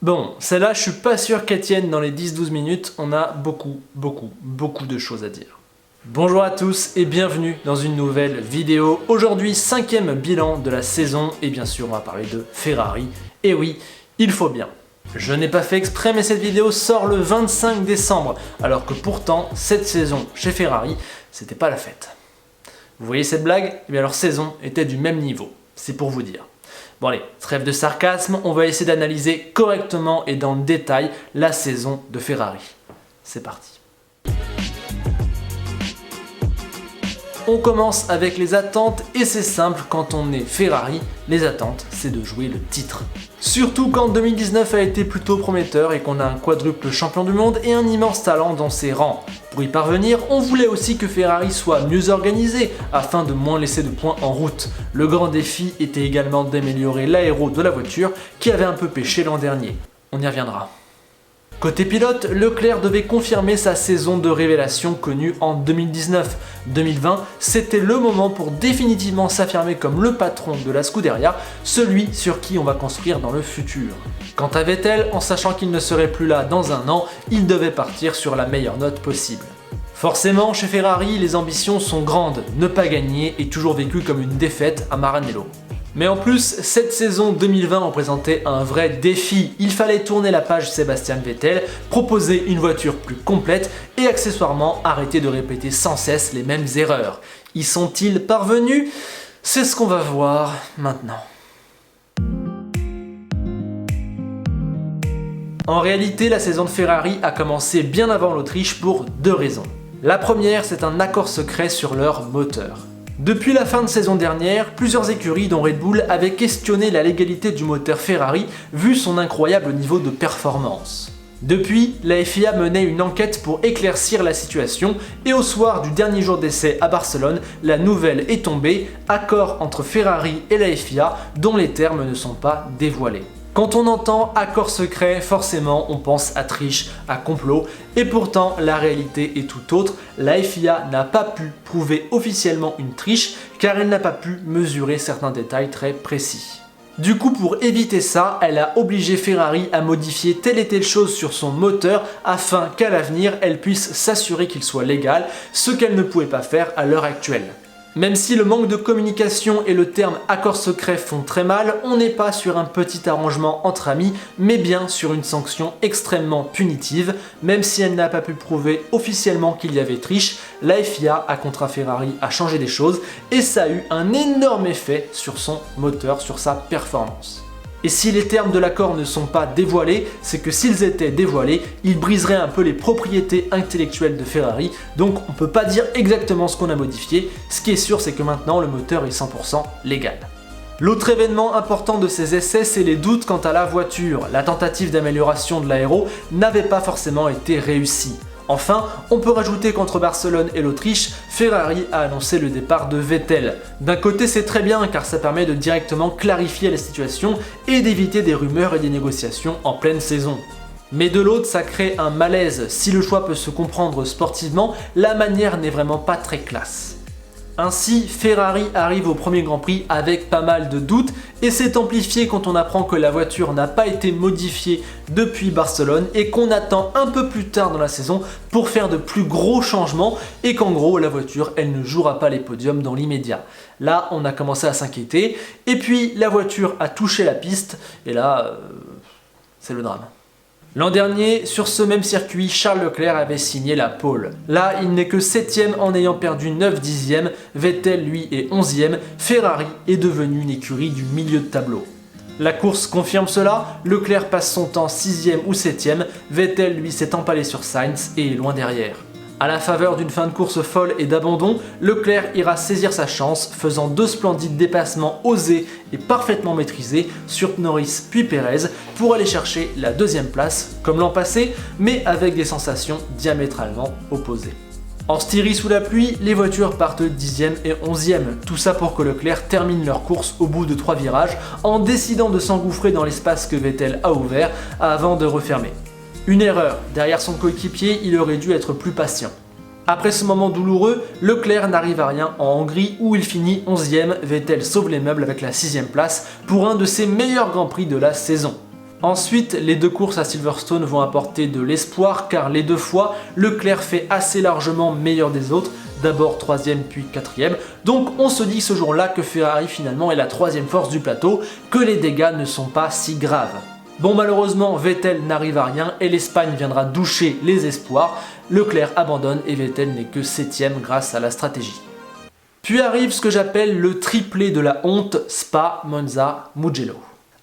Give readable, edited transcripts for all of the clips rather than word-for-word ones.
Bon, celle-là, je suis pas sûr qu'elle tienne dans les 10-12 minutes, on a beaucoup de choses à dire. Bonjour à tous et bienvenue dans une nouvelle vidéo. Aujourd'hui, 5e bilan de la saison et bien sûr, on va parler de Ferrari. Et oui, il faut bien. Je n'ai pas fait exprès, mais cette vidéo sort le 25 décembre, alors que pourtant, cette saison chez Ferrari, c'était pas la fête. Vous voyez cette blague? Eh bien leur saison était du même niveau, c'est pour vous dire. Bon allez, trêve de sarcasme, on va essayer d'analyser correctement et dans le détail la saison de Ferrari. C'est parti. On commence avec les attentes et c'est simple, quand on est Ferrari, les attentes c'est de jouer le titre. Surtout quand 2019 a été plutôt prometteur et qu'on a un quadruple champion du monde et un immense talent dans ses rangs. Pour y parvenir, on voulait aussi que Ferrari soit mieux organisé afin de moins laisser de points en route. Le grand défi était également d'améliorer l'aéro de la voiture qui avait un peu pêché l'an dernier. On y reviendra. Côté pilote, Leclerc devait confirmer sa saison de révélation connue en 2019. 2020, c'était le moment pour définitivement s'affirmer comme le patron de la Scuderia, celui sur qui on va construire dans le futur. Quant à Vettel, en sachant qu'il ne serait plus là dans un an, il devait partir sur la meilleure note possible. Forcément, chez Ferrari, les ambitions sont grandes, ne pas gagner est toujours vécu comme une défaite à Maranello. Mais en plus, cette saison 2020 représentait un vrai défi. Il fallait tourner la page Sébastien Vettel, proposer une voiture plus complète et accessoirement arrêter de répéter sans cesse les mêmes erreurs. Y sont-ils parvenus? C'est ce qu'on va voir maintenant. En réalité, la saison de Ferrari a commencé bien avant l'Autriche pour deux raisons. La première, c'est un accord secret sur leur moteur. Depuis la fin de saison dernière, plusieurs écuries dont Red Bull avaient questionné la légalité du moteur Ferrari vu son incroyable niveau de performance. Depuis, la FIA menait une enquête pour éclaircir la situation et au soir du dernier jour d'essai à Barcelone, la nouvelle est tombée, accord entre Ferrari et la FIA dont les termes ne sont pas dévoilés. Quand on entend accord secret, forcément on pense à triche, à complot, et pourtant la réalité est tout autre. La FIA n'a pas pu prouver officiellement une triche car elle n'a pas pu mesurer certains détails très précis. Du coup, pour éviter ça, elle a obligé Ferrari à modifier telle et telle chose sur son moteur afin qu'à l'avenir elle puisse s'assurer qu'il soit légal, ce qu'elle ne pouvait pas faire à l'heure actuelle. Même si le manque de communication et le terme accord secret font très mal, on n'est pas sur un petit arrangement entre amis, mais bien sur une sanction extrêmement punitive. Même si elle n'a pas pu prouver officiellement qu'il y avait triche, la FIA a contraint Ferrari à changer des choses et ça a eu un énorme effet sur son moteur, sur sa performance. Et si les termes de l'accord ne sont pas dévoilés, c'est que s'ils étaient dévoilés, ils briseraient un peu les propriétés intellectuelles de Ferrari, donc on peut pas dire exactement ce qu'on a modifié. Ce qui est sûr, c'est que maintenant le moteur est 100% légal. L'autre événement important de ces essais, c'est les doutes quant à la voiture. La tentative d'amélioration de l'aéro n'avait pas forcément été réussie. Enfin, on peut rajouter qu'entre Barcelone et l'Autriche, Ferrari a annoncé le départ de Vettel. D'un côté, c'est très bien car ça permet de directement clarifier la situation et d'éviter des rumeurs et des négociations en pleine saison. Mais de l'autre, ça crée un malaise. Si le choix peut se comprendre sportivement, la manière n'est vraiment pas très classe. Ainsi, Ferrari arrive au premier Grand Prix avec pas mal de doutes et c'est amplifié quand on apprend que la voiture n'a pas été modifiée depuis Barcelone et qu'on attend un peu plus tard dans la saison pour faire de plus gros changements et qu'en gros la voiture elle ne jouera pas les podiums dans l'immédiat. Là on a commencé à s'inquiéter et puis la voiture a touché la piste et là c'est le drame. L'an dernier, sur ce même circuit, Charles Leclerc avait signé la pole. Là, il n'est que 7ème en ayant perdu 9 dixièmes, Vettel lui est 11ème, Ferrari est devenu une écurie du milieu de tableau. La course confirme cela, Leclerc passe son temps 6ème ou 7ème, Vettel lui s'est empalé sur Sainz et est loin derrière. À la faveur d'une fin de course folle et d'abandon, Leclerc ira saisir sa chance, faisant deux splendides dépassements osés et parfaitement maîtrisés sur Norris puis Perez pour aller chercher la deuxième place, comme l'an passé, mais avec des sensations diamétralement opposées. En Styrie sous la pluie, les voitures partent 10e et 11e, tout ça pour que Leclerc termine leur course au bout de 3 virages en décidant de s'engouffrer dans l'espace que Vettel a ouvert avant de refermer. Une erreur, derrière son coéquipier, il aurait dû être plus patient. Après ce moment douloureux, Leclerc n'arrive à rien en Hongrie où il finit 11e, Vettel sauve les meubles avec la 6e place pour un de ses meilleurs Grands Prix de la saison. Ensuite, les 2 courses à Silverstone vont apporter de l'espoir car les 2 fois, Leclerc fait assez largement meilleur des autres, d'abord 3ème puis 4ème, donc on se dit ce jour-là que Ferrari finalement est la 3ème force du plateau, que les dégâts ne sont pas si graves. Bon, malheureusement, Vettel n'arrive à rien et l'Espagne viendra doucher les espoirs, Leclerc abandonne et Vettel n'est que 7ème grâce à la stratégie. Puis arrive ce que j'appelle le triplé de la honte, Spa, Monza, Mugello.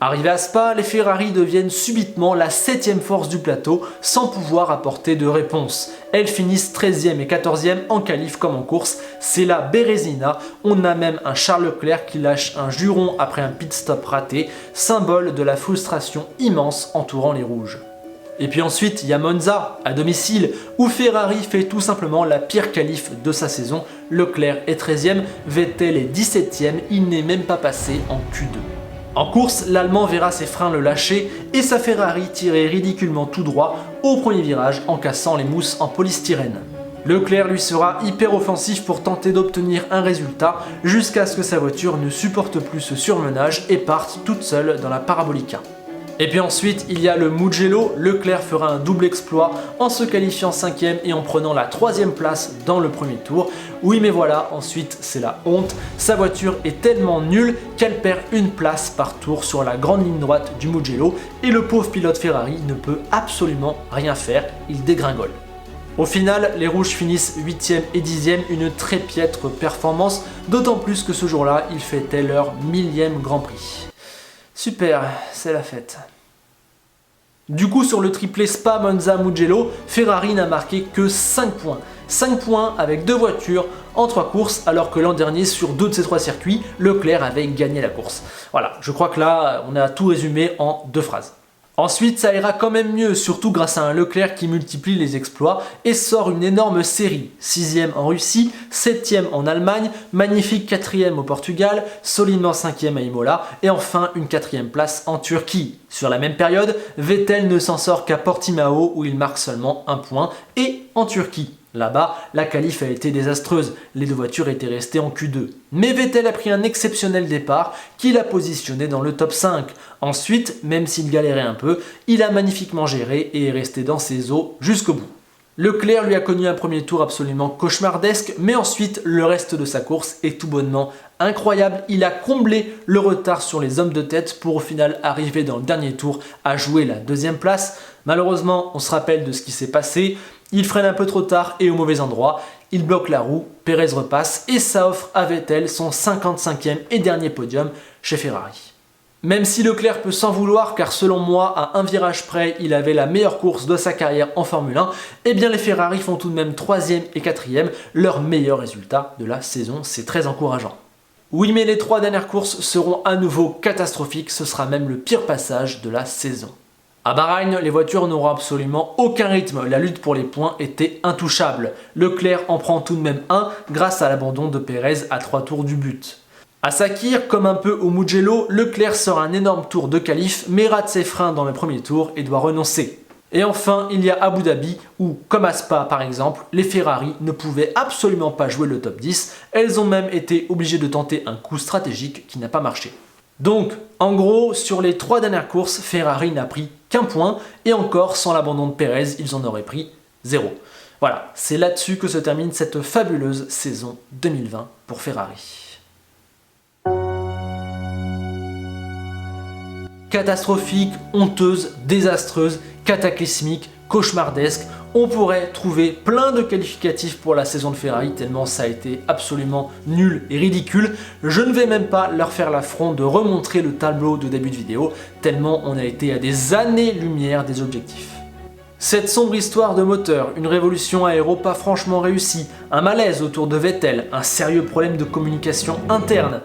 Arrivés à Spa, les Ferrari deviennent subitement la 7ème force du plateau sans pouvoir apporter de réponse. Elles finissent 13ème et 14ème en qualif comme en course, c'est la Bérésina, on a même un Charles Leclerc qui lâche un juron après un pit stop raté, symbole de la frustration immense entourant les rouges. Et puis ensuite, il y a Monza, à domicile, où Ferrari fait tout simplement la pire qualif de sa saison. Leclerc est 13ème, Vettel est 17ème, il n'est même pas passé en Q2. En course, l'Allemand verra ses freins le lâcher et sa Ferrari tirer ridiculement tout droit au premier virage en cassant les mousses en polystyrène. Leclerc lui sera hyper offensif pour tenter d'obtenir un résultat jusqu'à ce que sa voiture ne supporte plus ce surmenage et parte toute seule dans la parabolica. Et puis ensuite, il y a le Mugello, Leclerc fera un double exploit en se qualifiant 5ème et en prenant la 3ème place dans le premier tour. Oui mais voilà, ensuite c'est la honte, sa voiture est tellement nulle qu'elle perd une place par tour sur la grande ligne droite du Mugello et le pauvre pilote Ferrari ne peut absolument rien faire, il dégringole. Au final, les rouges finissent 8ème et 10ème, une très piètre performance, d'autant plus que ce jour-là, ils fêtaient leur 1000e Grand Prix. Super, c'est la fête. Du coup, sur le triplé Spa, Monza, Mugello, Ferrari n'a marqué que 5 points. 5 points avec 2 voitures en 3 courses, alors que l'an dernier, sur 2 de ces 3 circuits, Leclerc avait gagné la course. Voilà, je crois que là, on a tout résumé en 2 phrases. Ensuite, ça ira quand même mieux, surtout grâce à un Leclerc qui multiplie les exploits et sort une énorme série. 6ème en Russie, 7ème en Allemagne, magnifique 4ème au Portugal, solidement 5ème à Imola et enfin une 4ème place en Turquie. Sur la même période, Vettel ne s'en sort qu'à Portimao où il marque seulement 1 point et en Turquie. Là-bas, la qualif a été désastreuse, les 2 voitures étaient restées en Q2. Mais Vettel a pris un exceptionnel départ qui l'a positionné dans le top 5. Ensuite, même s'il galérait un peu, il a magnifiquement géré et est resté dans ses eaux jusqu'au bout. Leclerc lui a connu un premier tour absolument cauchemardesque, mais ensuite le reste de sa course est tout bonnement incroyable. Il a comblé le retard sur les hommes de tête pour au final arriver dans le dernier tour à jouer la 2ème place. Malheureusement, on se rappelle de ce qui s'est passé. Il freine un peu trop tard et au mauvais endroit, il bloque la roue, Pérez repasse et ça offre à Vettel son 55e et dernier podium chez Ferrari. Même si Leclerc peut s'en vouloir car selon moi, à un virage près, il avait la meilleure course de sa carrière en Formule 1, eh bien les Ferrari font tout de même 3e et 4e, leur meilleur résultat de la saison, c'est très encourageant. Oui mais les 3 dernières courses seront à nouveau catastrophiques, ce sera même le pire passage de la saison. À Bahreïn, les voitures n'auront absolument aucun rythme, la lutte pour les points était intouchable. Leclerc en prend tout de même un grâce à l'abandon de Pérez à 3 tours du but. À Sakir, comme un peu au Mugello, Leclerc sort un énorme tour de qualif mais rate ses freins dans le premier tour et doit renoncer. Et enfin, il y a Abu Dhabi où, comme à Spa par exemple, les Ferrari ne pouvaient absolument pas jouer le top 10, elles ont même été obligées de tenter un coup stratégique qui n'a pas marché. Donc, en gros, sur les 3 dernières courses, Ferrari n'a pris qu'un point, et encore, sans l'abandon de Pérez, ils en auraient pris 0. Voilà, c'est là-dessus que se termine cette fabuleuse saison 2020 pour Ferrari. Catastrophique, honteuse, désastreuse, cataclysmique, cauchemardesque, on pourrait trouver plein de qualificatifs pour la saison de Ferrari tellement ça a été absolument nul et ridicule. Je ne vais même pas leur faire l'affront de remontrer le tableau de début de vidéo tellement on a été à des années-lumière des objectifs. Cette sombre histoire de moteur, une révolution aéro pas franchement réussie, un malaise autour de Vettel, un sérieux problème de communication interne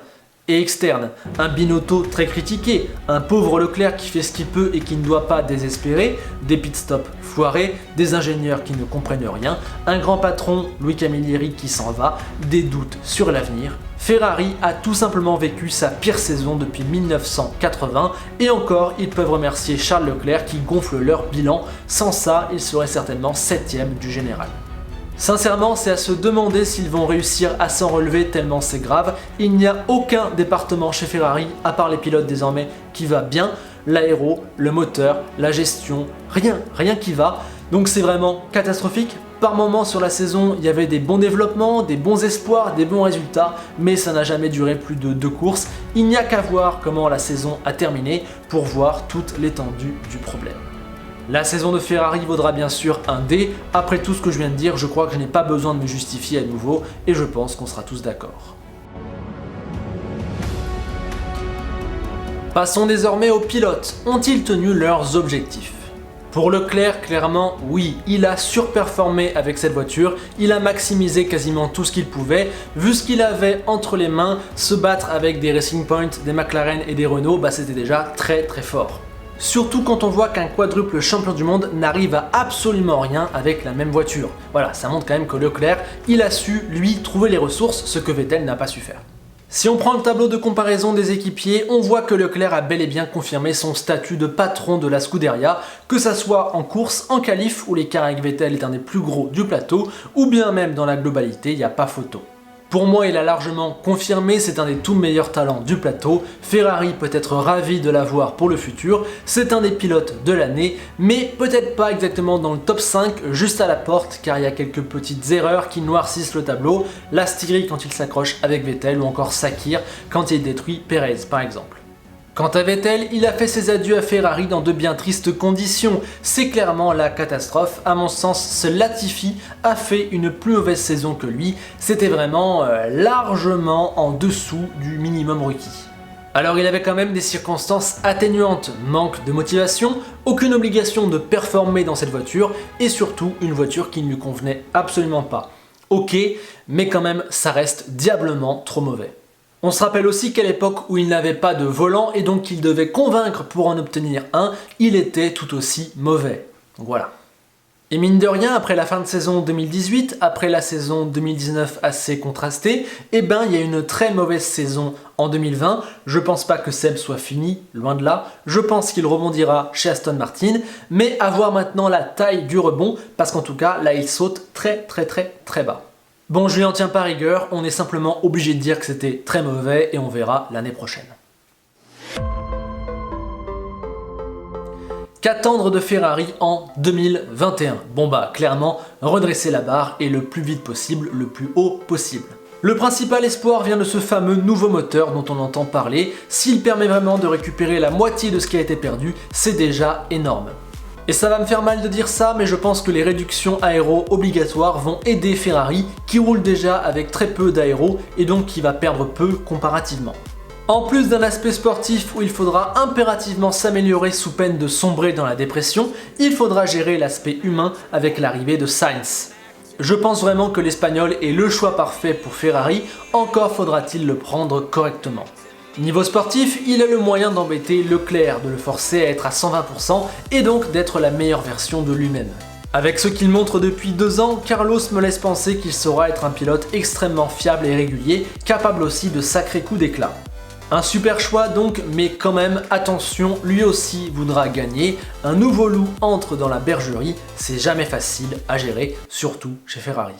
et externe, un Binotto très critiqué, un pauvre Leclerc qui fait ce qu'il peut et qui ne doit pas désespérer, des pit stops foirés, des ingénieurs qui ne comprennent rien, un grand patron, Louis Camilleri, qui s'en va, des doutes sur l'avenir. Ferrari a tout simplement vécu sa pire saison depuis 1980 et encore ils peuvent remercier Charles Leclerc qui gonfle leur bilan, sans ça ils seraient certainement 7e du général. Sincèrement, c'est à se demander s'ils vont réussir à s'en relever tellement c'est grave. Il n'y a aucun département chez Ferrari, à part les pilotes désormais, qui va bien. l'aéro, le moteur, la gestion, rien qui va. Donc c'est vraiment catastrophique. Par moments sur la saison, il y avait des bons développements, des bons espoirs, des bons résultats, mais ça n'a jamais duré plus de 2 courses. Il n'y a qu'à voir comment la saison a terminé pour voir toute l'étendue du problème. La saison de Ferrari vaudra bien sûr un D. Après tout ce que je viens de dire, je crois que je n'ai pas besoin de me justifier à nouveau et je pense qu'on sera tous d'accord. Passons désormais aux pilotes. Ont-ils tenu leurs objectifs ? Pour Leclerc, clairement, oui, il a surperformé avec cette voiture, il a maximisé quasiment tout ce qu'il pouvait. Vu ce qu'il avait entre les mains, se battre avec des Racing Point, des McLaren et des Renault, c'était déjà très fort. Surtout quand on voit qu'un quadruple champion du monde n'arrive à absolument rien avec la même voiture. Voilà, ça montre quand même que Leclerc, il a su, lui, trouver les ressources, ce que Vettel n'a pas su faire. Si on prend le tableau de comparaison des équipiers, on voit que Leclerc a bel et bien confirmé son statut de patron de la Scuderia, que ça soit en course, en qualif, où l'écart avec Vettel est un des plus gros du plateau, ou bien même dans la globalité, il n'y a pas photo. Pour moi, il a largement confirmé, c'est un des tout meilleurs talents du plateau. Ferrari peut être ravi de l'avoir pour le futur, c'est un des pilotes de l'année, mais peut-être pas exactement dans le top 5, juste à la porte, car il y a quelques petites erreurs qui noircissent le tableau. Lastiri quand il s'accroche avec Vettel, ou encore Sakir quand il détruit Perez par exemple. Quant à Vettel, il a fait ses adieux à Ferrari dans de bien tristes conditions. C'est clairement la catastrophe. À mon sens, ce Latifi a fait une plus mauvaise saison que lui. C'était vraiment largement en dessous du minimum requis. Alors il avait quand même des circonstances atténuantes, manque de motivation, aucune obligation de performer dans cette voiture et surtout une voiture qui ne lui convenait absolument pas. Ok, mais quand même ça reste diablement trop mauvais. On se rappelle aussi qu'à l'époque où il n'avait pas de volant et donc qu'il devait convaincre pour en obtenir un, il était tout aussi mauvais. Donc voilà. Et mine de rien, après la fin de saison 2018, après la saison 2019 assez contrastée, il y a une très mauvaise saison en 2020. Je pense pas que Seb soit fini, loin de là. Je pense qu'il rebondira chez Aston Martin, mais à voir maintenant la taille du rebond, parce qu'en tout cas, là il saute très bas. Bon, je lui en tiens pas rigueur, on est simplement obligé de dire que c'était très mauvais et on verra l'année prochaine. Qu'attendre de Ferrari en 2021 ? Bon clairement, redresser la barre et le plus vite possible, le plus haut possible. Le principal espoir vient de ce fameux nouveau moteur dont on entend parler. S'il permet vraiment de récupérer la moitié de ce qui a été perdu, c'est déjà énorme. Et ça va me faire mal de dire ça, mais je pense que les réductions aéro obligatoires vont aider Ferrari, qui roule déjà avec très peu d'aéro et donc qui va perdre peu comparativement. En plus d'un aspect sportif où il faudra impérativement s'améliorer sous peine de sombrer dans la dépression, il faudra gérer l'aspect humain avec l'arrivée de Sainz. Je pense vraiment que l'Espagnol est le choix parfait pour Ferrari, encore faudra-t-il le prendre correctement. Niveau sportif, il a le moyen d'embêter Leclerc, de le forcer à être à 120% et donc d'être la meilleure version de lui-même. Avec ce qu'il montre depuis 2 ans, Carlos me laisse penser qu'il saura être un pilote extrêmement fiable et régulier, capable aussi de sacrés coups d'éclat. Un super choix donc, mais quand même, attention, lui aussi voudra gagner. Un nouveau loup entre dans la bergerie, c'est jamais facile à gérer, surtout chez Ferrari.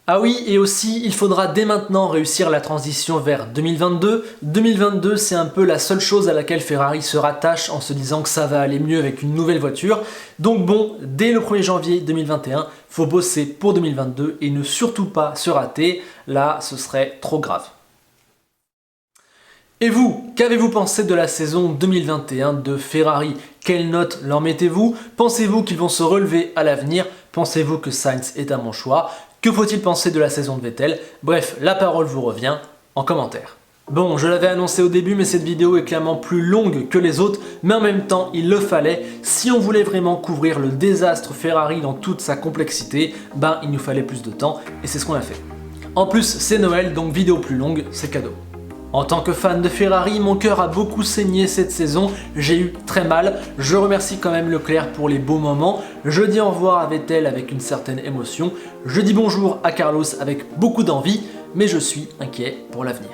Ah oui, et aussi, il faudra dès maintenant réussir la transition vers 2022. 2022, c'est un peu la seule chose à laquelle Ferrari se rattache en se disant que ça va aller mieux avec une nouvelle voiture. Donc bon, dès le 1er janvier 2021, faut bosser pour 2022 et ne surtout pas se rater. Là, ce serait trop grave. Et vous, qu'avez-vous pensé de la saison 2021 de Ferrari ? Quelle note leur mettez-vous ? Pensez-vous qu'ils vont se relever à l'avenir ? Pensez-vous que Sainz est un bon choix ? Que faut-il penser de la saison de Vettel ? Bref, la parole vous revient en commentaire. Bon, je l'avais annoncé au début, mais cette vidéo est clairement plus longue que les autres, mais en même temps, il le fallait. Si on voulait vraiment couvrir le désastre Ferrari dans toute sa complexité, il nous fallait plus de temps, et c'est ce qu'on a fait. En plus, c'est Noël, donc vidéo plus longue, c'est cadeau. En tant que fan de Ferrari, mon cœur a beaucoup saigné cette saison, j'ai eu très mal. Je remercie quand même Leclerc pour les beaux moments. Je dis au revoir à Vettel avec une certaine émotion. Je dis bonjour à Carlos avec beaucoup d'envie, mais je suis inquiet pour l'avenir.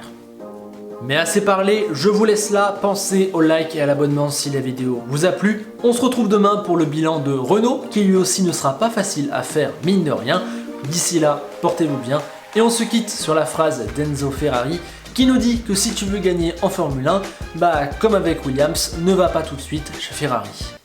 Mais assez parlé, je vous laisse là, pensez au like et à l'abonnement si la vidéo vous a plu. On se retrouve demain pour le bilan de Renault, qui lui aussi ne sera pas facile à faire mine de rien. D'ici là, portez-vous bien. Et on se quitte sur la phrase d'Enzo Ferrari: qui nous dit que si tu veux gagner en Formule 1, bah comme avec Williams, ne va pas tout de suite chez Ferrari.